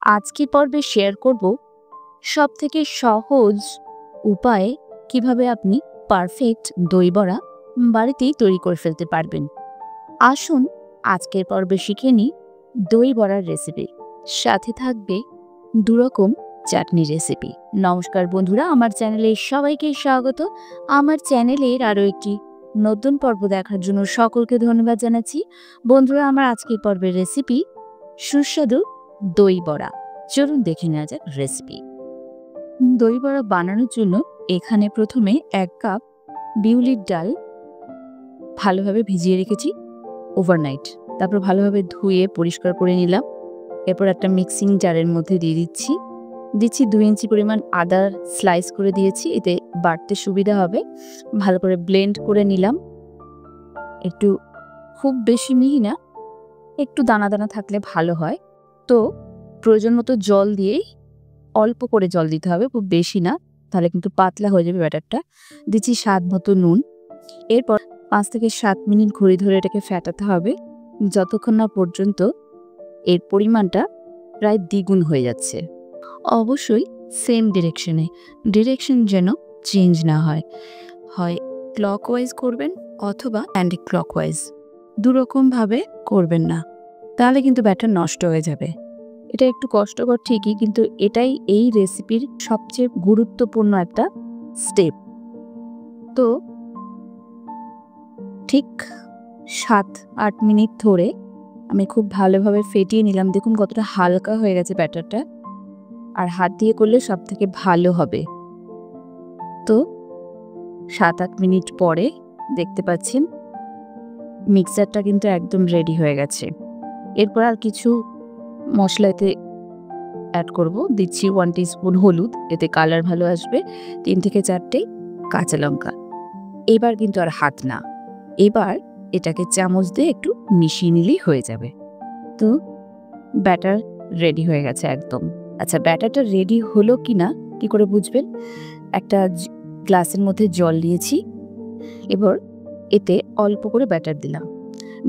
আজকের পর্বে শেয়ার করব সবথেকে সহজ উপায়ে কিভাবে আপনি পারফেক্ট দই বড়া বাড়িতেই তৈরি করে ফেলতে পারবেন। আসুন আজকের পর্বে শিখে নিই দই বড়ার রেসিপি, সাথে থাকবে দুরকম চাটনি রেসিপি। নমস্কার বন্ধুরা, আমার চ্যানেলে সবাইকে স্বাগত। আমার চ্যানেলের আরও একটি নতুন পর্ব দেখার জন্য সকলকে ধন্যবাদ জানাচ্ছি। বন্ধুরা, আমার আজকের পর্বের রেসিপি সুস্বাদু দই বড়া। চলুন দেখে নেওয়া যাক রেসিপি। দই বড়া বানানোর জন্য এখানে প্রথমে 1 কাপ বিউলির ডাল ভালোভাবে ভিজিয়ে রেখেছি ওভারনাইট। তারপর ভালোভাবে ধুয়ে পরিষ্কার করে নিলাম। এরপর একটা মিক্সিং জারের মধ্যে দিয়ে দিচ্ছি 2 ইঞ্চি পরিমাণ আদা স্লাইস করে দিয়েছি, এতে বাটতে সুবিধা হবে। ভালো করে ব্লেন্ড করে নিলাম। একটু খুব বেশি মিহি না, একটু দানা দানা থাকলে ভালো হয়। তো প্রয়োজন মতো জল দিয়েই, অল্প করে জল দিতে হবে, খুব বেশি না, তাহলে কিন্তু পাতলা হয়ে যাবে ব্যাটারটা। দিচ্ছি স্বাদ মতো নুন। এরপর 5 থেকে 7 মিনিট ঘড়ি ধরে এটাকে ফেটাতে হবে, যতক্ষণ না পর্যন্ত এর পরিমাণটা প্রায় দ্বিগুণ হয়ে যাচ্ছে। অবশ্যই সেম ডিরেকশন যেন চেঞ্জ না হয়, হয় ক্লকওয়াইজ করবেন অথবা অ্যান্টি ক্লকওয়াইজ, দুরকমভাবে করবেন না, তাহলে কিন্তু ব্যাটার নষ্ট হয়ে যাবে। এটা একটু কষ্টকর ঠিকই, কিন্তু এটাই এই রেসিপির সবচেয়ে গুরুত্বপূর্ণ একটা স্টেপ। তো ঠিক 7-8 মিনিট ধরে আমি খুব ভালোভাবে ফেটিয়ে নিলাম। দেখুন কতটা হালকা হয়ে গেছে ব্যাটারটা, আর হাত দিয়ে করলে সব থেকে ভালো হবে। তো 7-8 মিনিট পরে দেখতে পাচ্ছেন মিক্সারটা কিন্তু একদম রেডি হয়ে গেছে। এরপর আর কিছু মশলা এতে অ্যাড করব। দিচ্ছি 1 টিস্পুন হলুদ, এতে কালার ভালো আসবে। 3 থেকে 4টে কাঁচা লঙ্কা। এবার কিন্তু আর হাত না, এবার এটাকে চামচ দিয়ে একটু মিশিয়ে নিলেই হয়ে যাবে। তো ব্যাটার রেডি হয়ে গেছে একদম। আচ্ছা, ব্যাটারটা রেডি হলো কি না কি করে বুঝবেন? একটা গ্লাসের মধ্যে জল নিয়েছি, এবার এতে অল্প করে ব্যাটার দিলাম।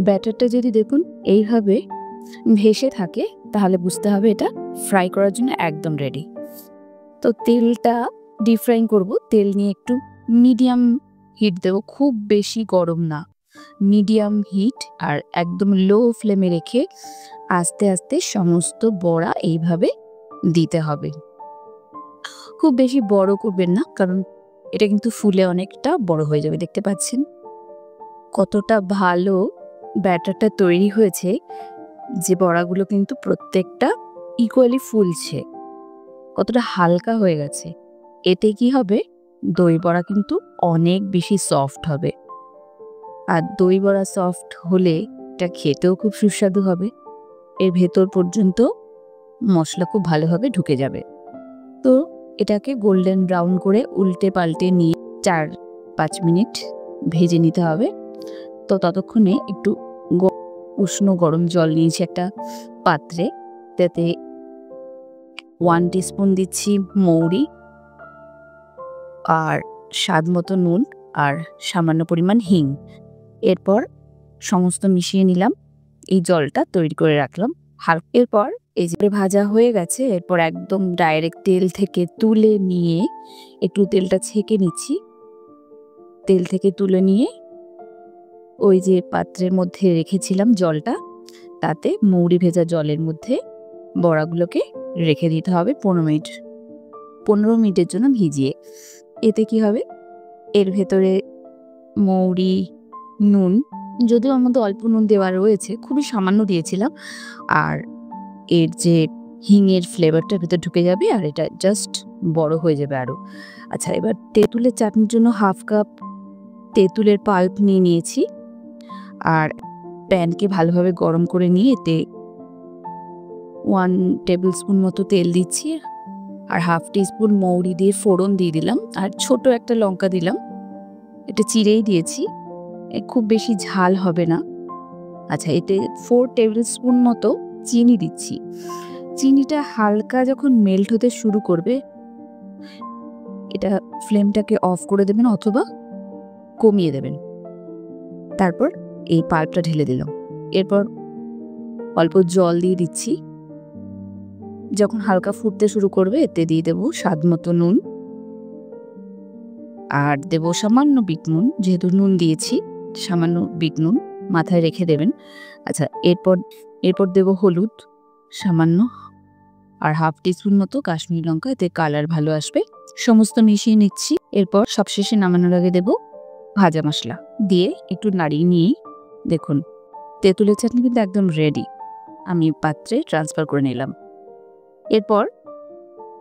ব্যাটারটা যদি দেখুন এইভাবে ভেসে থাকে, তাহলে বুঝতে হবে এটা ফ্রাই করার জন্য একদম রেডি। তো তেলটা ডিপ ফ্রাইং করব। তেল নিয়ে একটু মিডিয়াম হিট দেবো, খুব বেশি গরম না, মিডিয়াম হিট, আর একদম লো ফ্লেমে রেখে আস্তে আস্তে সমস্ত বড়া এইভাবে দিতে হবে। খুব বেশি বড় করবেন না, কারণ এটা কিন্তু ফুলে অনেকটা বড় হয়ে যাবে। দেখতে পাচ্ছেন কতটা ভালো ব্যাটারটা তৈরি হয়েছে, যে বড়াগুলো কিন্তু প্রত্যেকটা ইকুয়ালি ফুলছে, কতটা হালকা হয়ে গেছে। এতে কি হবে, দই বড়া কিন্তু অনেক বেশি সফট হবে, আর দই বড়া সফট হলে এটা খেতেও খুব সুস্বাদু হবে। এর ভেতর পর্যন্ত মশলা খুব ভালোভাবে ঢুকে যাবে। তো এটাকে গোল্ডেন ব্রাউন করে উল্টে পাল্টে নিয়ে 4-5 মিনিট ভেজে নিতে হবে। তো ততক্ষণে একটু উষ্ণ গরম জল নিয়েছি একটা পাত্রে, তাতে 1 টিস্পুন দিচ্ছি মৌরি, আর স্বাদ মতো নুন, আর সামান্য পরিমাণ হিং। এরপর সমস্ত মিশিয়ে নিলাম, এই জলটা তৈরি করে রাখলাম। এরপর এই যে ভাজা হয়ে গেছে, এরপর একদম ডাইরেক্ট তেল থেকে তুলে নিয়ে একটু তেলটা ছেঁকে নিচ্ছি। তেল থেকে তুলে নিয়ে ওই যে পাত্রের মধ্যে রেখেছিলাম জলটা, তাতে মৌরি ভেজা জলের মধ্যে বড়াগুলোকে রেখে দিতে হবে 15 মিনিটের জন্য ভিজিয়ে। এতে কি হবে, এর ভেতরে মৌরি, নুন, যদিও আমার মধ্যে অল্প নুন দেওয়া রয়েছে, খুবই সামান্য দিয়েছিলাম, আর এর যে হিঙের ফ্লেভারটা ভেতর ঢুকে যাবে, আর এটা জাস্ট বড় হয়ে যাবে আরও। আচ্ছা, এবার তেঁতুলের চাটনির জন্য 1/2 কাপ তেঁতুলের পাল্প নিয়ে নিয়েছি, আর প্যানকে ভালোভাবে গরম করে নিয়ে এতে 1 টেবিল স্পুন মতো তেল দিচ্ছি, আর 1/2 টিস্পুন মৌরি দিয়ে ফোড়ন দিয়ে দিলাম, আর ছোট একটা লঙ্কা দিলাম, এটা চিড়েই দিয়েছি, খুব বেশি ঝাল হবে না। আচ্ছা, এতে 4 টেবিল স্পুন মতো চিনি দিচ্ছি। চিনিটা হালকা যখন মেল্ট হতে শুরু করবে, এটা ফ্লেমটাকে অফ করে দেবেন অথবা কমিয়ে দেবেন। তারপর এই পাল্পটা ঢেলে দিলাম। এরপর অল্প জল দিয়ে দিচ্ছি, যখন হালকা ফুটতে শুরু করবে এতে দিয়ে দেবো স্বাদ মতো নুন, আর দেবো সামান্য বিট নুন। যেহেতু নুন দিয়েছি, সামান্য বিট নুন মাথায় রেখে দেবেন। আচ্ছা, এরপর দেবো হলুদ সামান্য, আর হাফ টিস্পুন মতো কাশ্মীরি লঙ্কা, এতে কালার ভালো আসবে। সমস্ত মিশিয়ে নিচ্ছি। এরপর সবশেষে নামানোর আগে দেবো ভাজা মশলা দিয়ে একটু নাড়িয়ে নিয়ে দেখুন তেঁতুলের চাটনি কিন্তু একদম রেডি। আমি পাত্রে ট্রান্সফার করে নিলাম। এরপর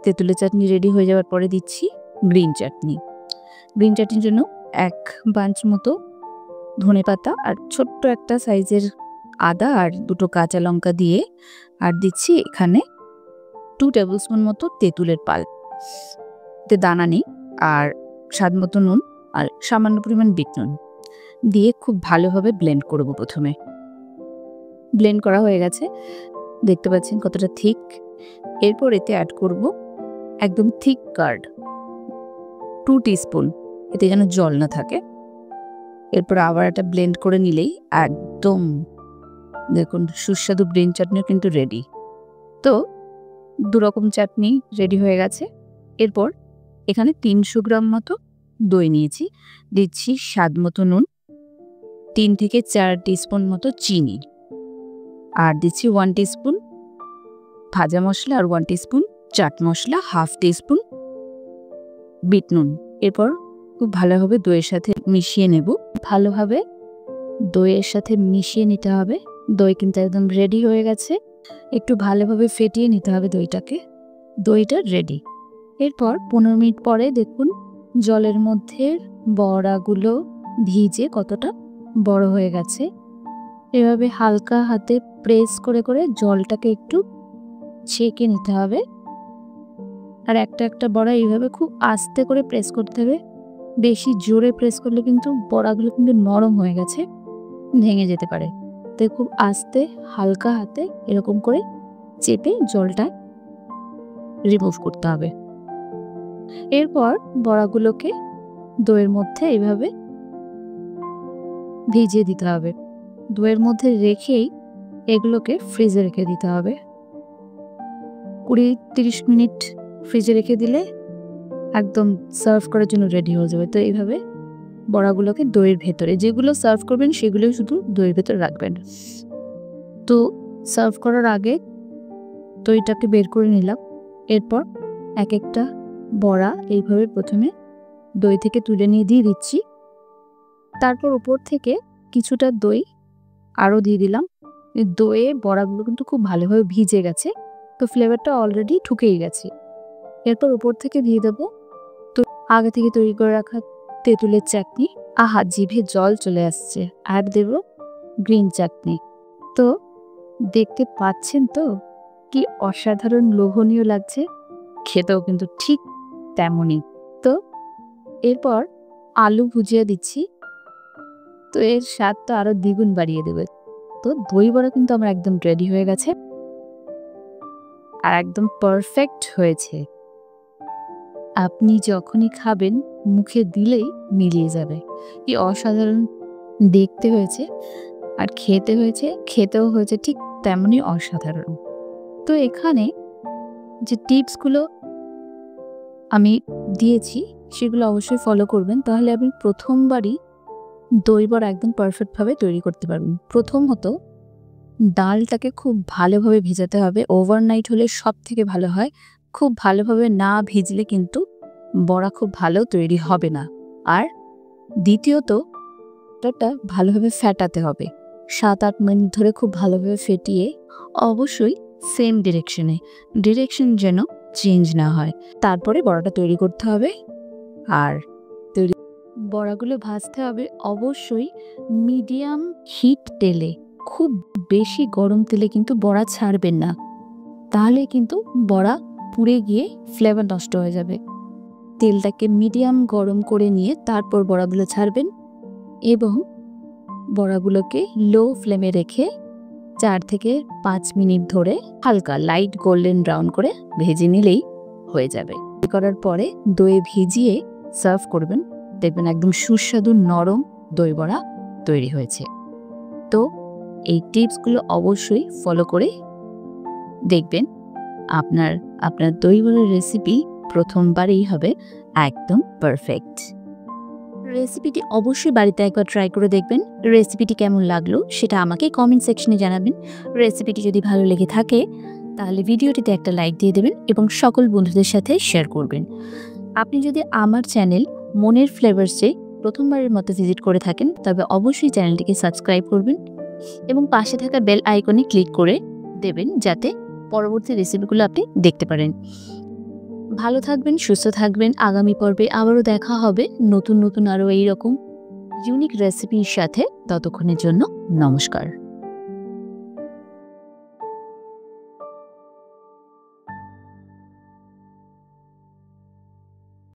তেঁতুলের চাটনি রেডি হয়ে যাওয়ার পরে দিচ্ছি গ্রিন চাটনি। গ্রিন চাটনির জন্য 1 বাঞ্চ মতো ধনেপাতা আর ছোট্ট একটা সাইজের আদা আর 2টো কাঁচা লঙ্কা দিয়ে, আর দিচ্ছি এখানে 2 টেবিল স্পুন মতো তেঁতুলের পাল্প, এতে দানা নেই, আর স্বাদ মতো নুন আর সামান্য পরিমাণ বিট নুন দিয়ে খুব ভালোভাবে ব্লেন্ড করব। প্রথমে ব্লেন্ড করা হয়ে গেছে, দেখতে পাচ্ছেন কতটা থিক। এরপর এতে অ্যাড করব একদম থিক কার্ড 2 টিস্পুন, এতে যেন জল না থাকে। এরপর আবার একটা ব্লেন্ড করে নিলেই একদম দেখুন সুস্বাদু গ্রিন চাটনিও কিন্তু রেডি। তো 2 রকম চাটনি রেডি হয়ে গেছে। এরপর এখানে 300 গ্রাম মতো দই নিয়েছি, দিচ্ছি স্বাদ মতো নুন, 3 থেকে 4 টিস্পুন মতো চিনি, আর দিচ্ছি 1 টিস্পুন ভাজা মশলা আর 1 teaspoon chaat masala, half teaspoon bit নুন। এরপর খুব ভালোভাবে দইয়ের সাথে মিশিয়ে নেব। ভালোভাবে দইয়ের সাথে মিশিয়ে নিতে হবে। দই কিন্তু একদম রেডি হয়ে গেছে। একটু ভালোভাবে ফেটিয়ে নিতে হবে দইটাকে। দইটা রেডি। এরপর 15 মিনিট পরে দেখুন জলের মধ্যে বড়াগুলো ভিজে কতটা বড় হয়ে গেছে। এভাবে হালকা হাতে প্রেস করে করে জলটাকে একটু ছেঁকে নিতে হবে, আর একটা একটা বড়া এইভাবে খুব আস্তে করে প্রেস করতে হবে। বেশি জোরে প্রেস করলে কিন্তু বড়াগুলো কিন্তু নরম হয়ে গেছে, ভেঙে যেতে পারে। তাই খুব আস্তে হালকা হাতে এরকম করে চেপে জলটা রিমুভ করতে হবে। এরপর বড়াগুলোকে দইয়ের মধ্যে এইভাবে ভিজিয়ে দিতে হবে। দইয়ের মধ্যে রেখেই এগুলোকে ফ্রিজে রেখে দিতে হবে। 20-30 মিনিট ফ্রিজে রেখে দিলে একদম সার্ভ করার জন্য রেডি হয়ে যাবে। তো এইভাবে বড়াগুলোকে দইয়ের ভেতরে, যেগুলো সার্ভ করবেন সেগুলোই শুধু দইয়ের ভেতরে রাখবেন। তো সার্ভ করার আগে দইটাকে বের করে নিলাম। এরপর এক একটা বড়া এইভাবে প্রথমে দই থেকে তুলে নিয়ে দিয়ে দিচ্ছি। তারপর উপর থেকে কিছুটা দই আরও দিয়ে দিলাম। দইয়ে বড়াগুলো কিন্তু খুব ভালোভাবে ভিজে গেছে, তো ফ্লেভারটা অলরেডি ঢুকেই গেছে। এরপর উপর থেকে দিয়ে দেবো তো আগে থেকে তৈরি করে রাখা তেঁতুলের চাটনি। আহা, জিভে জল চলে আসছে। আর দেব গ্রিন চাটনি। তো দেখতে পাচ্ছেন তো কি অসাধারণ লোভনীয় লাগছে, খেতেও কিন্তু ঠিক তেমনই। তো এরপর আলু ভুজিয়া দিচ্ছি, তো এর স্বাদ তো আরো দ্বিগুণ বাড়িয়ে দেবে। তো দই বড়া কিন্তু আমার একদম রেডি হয়ে গেছে আর একদম পারফেক্ট হয়েছে। আপনি যখনই খাবেন মুখে দিলেই মিলিয়ে যাবে। কি অসাধারণ দেখতে হয়েছে আর খেতেও হয়েছে ঠিক তেমনই অসাধারণ। তো এখানে যে টিপসগুলো আমি দিয়েছি সেগুলো অবশ্যই ফলো করবেন, তাহলে আপনি প্রথমবারই দই বড়া একদম পারফেক্টভাবে তৈরি করতে পারবেন। প্রথমত ডালটাকে খুব ভালোভাবে ভিজাতে হবে। ওভারনাইট হলে সব থেকে ভালো হয়। খুব ভালোভাবে না ভিজলে কিন্তু বড়া খুব ভালো তৈরি হবে না। আর দ্বিতীয়ত এটা ভালোভাবে ফেটাতে হবে। 7-8 মিনিট ধরে খুব ভালোভাবে ফেটিয়ে, অবশ্যই সেম ডিরেকশন যেন চেঞ্জ না হয়। তারপরে বড়াটা তৈরি করতে হবে। আর বড়াগুলো ভাজতে হবে অবশ্যই মিডিয়াম হিট তেলে। খুব বেশি গরম তেলে কিন্তু বড়া ছাড়বেন না, তাহলে কিন্তু বড়া পুড়ে গিয়ে ফ্লেভার নষ্ট হয়ে যাবে। তেলটাকে মিডিয়াম গরম করে নিয়ে তারপর বড়াগুলো ছাড়বেন এবং বড়াগুলোকে লো ফ্লেমে রেখে 4 থেকে 5 মিনিট ধরে হালকা লাইট গোল্ডেন ব্রাউন করে ভেজে নিলেই হয়ে যাবে। করার পরে দই ভিজিয়ে সার্ভ করবেন, দেখবেন একদম সুস্বাদু নরম দই বড়া তৈরি হয়েছে। তো এই টিপসগুলো অবশ্যই ফলো করে দেখবেন আপনার আপনার দই বড়ার রেসিপি প্রথমবারেই হবে একদম পারফেক্ট। রেসিপিটি অবশ্যই বাড়িতে একবার ট্রাই করে দেখবেন। রেসিপিটি কেমন লাগলো সেটা আমাকে কমেন্ট সেকশনে জানাবেন। রেসিপিটি যদি ভালো লেগে থাকে তাহলে ভিডিওটিতে একটা লাইক দিয়ে দেবেন এবং সকল বন্ধুদের সাথে শেয়ার করবেন। আপনি যদি আমার চ্যানেল মনের ফ্লেভার্সে প্রথমবারের মতো ভিজিট করে থাকেন তবে অবশ্যই চ্যানেলটিকে সাবস্ক্রাইব করবেন এবং পাশে থাকা বেল আইকনে ক্লিক করে দেবেন যাতে পরবর্তী রেসিপিগুলো আপনি দেখতে পারেন। ভালো থাকবেন, সুস্থ থাকবেন। আগামী পর্বে আবারও দেখা হবে নতুন নতুন আরও এইরকম ইউনিক রেসিপির সাথে। ততক্ষণের জন্য নমস্কার।